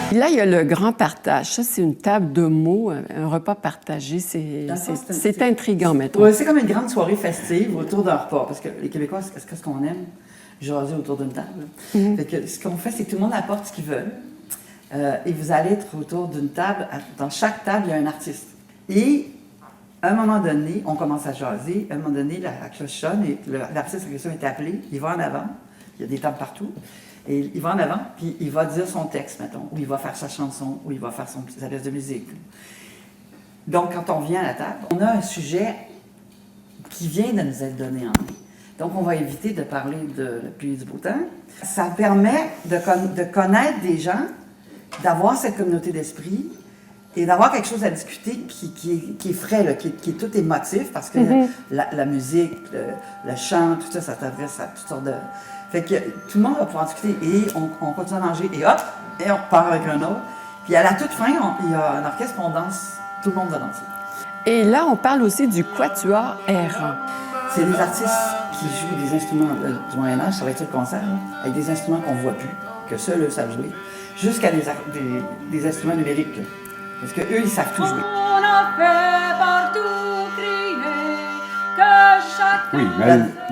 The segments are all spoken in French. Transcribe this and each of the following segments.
Puis là, il y a le grand partage. Ça, c'est une table de mots, un repas partagé. C'est intriguant, mettons. Oui, c'est comme une grande soirée festive autour d'un repas. Parce que les Québécois, qu'est-ce qu'on aime? Jaser autour d'une table. Fait que ce qu'on fait, c'est que tout le monde apporte ce qu'il veut. Et vous allez être autour d'une table. Dans chaque table, il y a un artiste. Et à un moment donné, on commence à jaser. À un moment donné, la cloche sonne et l'artiste en question est appelé. Il va en avant. Il y a des tables partout. Et il va en avant, puis il va dire son texte, mettons, ou il va faire sa chanson, ou il va faire sa pièce de musique. Donc, quand on vient à la table, on a un sujet qui vient de nous être donné en main. Donc, on va éviter de parler de la pluie et du beau temps. Ça permet de connaître des gens, d'avoir cette communauté d'esprit et d'avoir quelque chose à discuter qui est frais, là, qui est tout émotif, parce que la musique, le chant, tout ça, ça t'adresse à toutes sortes de... Fait que tout le monde va pouvoir discuter et on continue à manger et hop, et on repart avec un autre. Puis à la toute fin, il y a un orchestre, on danse, tout le monde va danser. Et là, on parle aussi du quatuor errant. C'est des artistes qui jouent des instruments du Moyen-Âge, ça va être le concert, là, avec des instruments qu'on ne voit plus, que seuls eux savent jouer, jusqu'à des instruments numériques. Là, parce qu'eux, ils savent tout jouer. On a fait partout crier que chacun... Oui,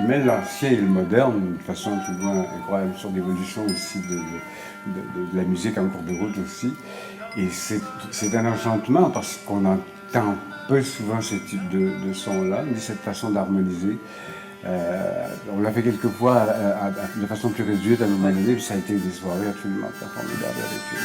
il mêle l'ancien et le moderne d'une façon tout loin incroyable, sur l'évolution aussi de la musique en cours de route aussi. Et c'est un enchantement parce qu'on entend peu souvent ce type de son-là, ni cette façon d'harmoniser. On l'a fait quelques fois de façon plus réduite à un moment donné, puis ça a été des soirées absolument formidables avec eux.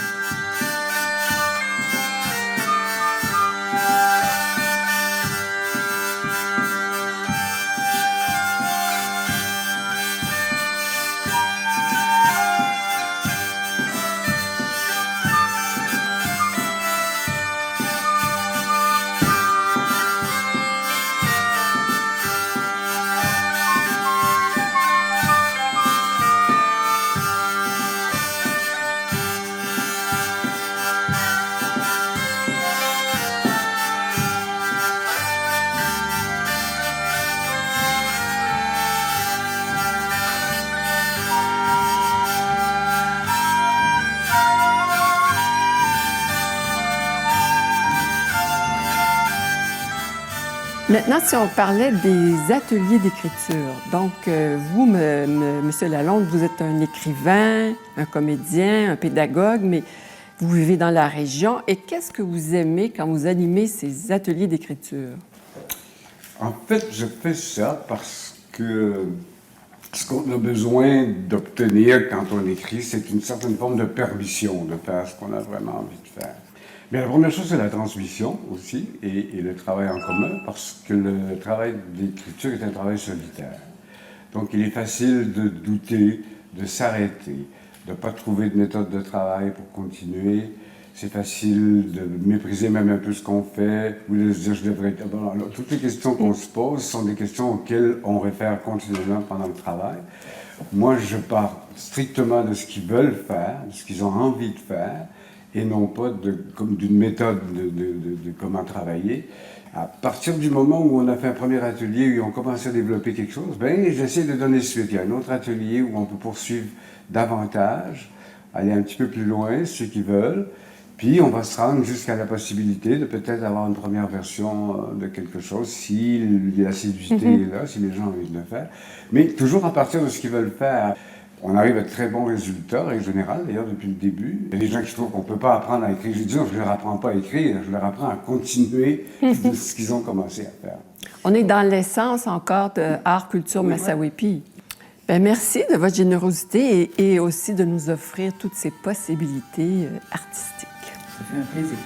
Maintenant, si on parlait des ateliers d'écriture. Donc, vous, Monsieur Lalonde, vous êtes un écrivain, un comédien, un pédagogue, mais vous vivez dans la région. Et qu'est-ce que vous aimez quand vous animez ces ateliers d'écriture? En fait, je fais ça parce que ce qu'on a besoin d'obtenir quand on écrit, c'est une certaine forme de permission de faire ce qu'on a vraiment envie de faire. Mais la première chose, c'est la transmission aussi et le travail en commun, parce que le travail d'écriture est un travail solitaire. Donc, il est facile de douter, de s'arrêter, de ne pas trouver de méthode de travail pour continuer. C'est facile de mépriser même un peu ce qu'on fait, ou de se dire je devrais être... Bon, alors, toutes les questions qu'on se pose sont des questions auxquelles on réfère continuellement pendant le travail. Moi, je pars strictement de ce qu'ils veulent faire, de ce qu'ils ont envie de faire, et non pas d'une méthode de comment travailler. À partir du moment où on a fait un premier atelier, où on commence à développer quelque chose, ben j'essaie de donner suite. Il y a un autre atelier où on peut poursuivre davantage, aller un petit peu plus loin, ceux qui veulent, puis on va se rendre jusqu'à la possibilité de peut-être avoir une première version de quelque chose, si l'assiduité est là, si les gens ont envie de le faire, mais toujours à partir de ce qu'ils veulent faire. On arrive à de très bons résultats, en général, d'ailleurs, depuis le début. Il y a des gens qui trouvent qu'on ne peut pas apprendre à écrire. Je dis non, je ne leur apprends pas à écrire, je leur apprends à continuer de ce qu'ils ont commencé à faire. On est dans l'essence encore de Art Culture Massaweppi. Bien, merci de votre générosité et aussi de nous offrir toutes ces possibilités artistiques. Ça fait un plaisir.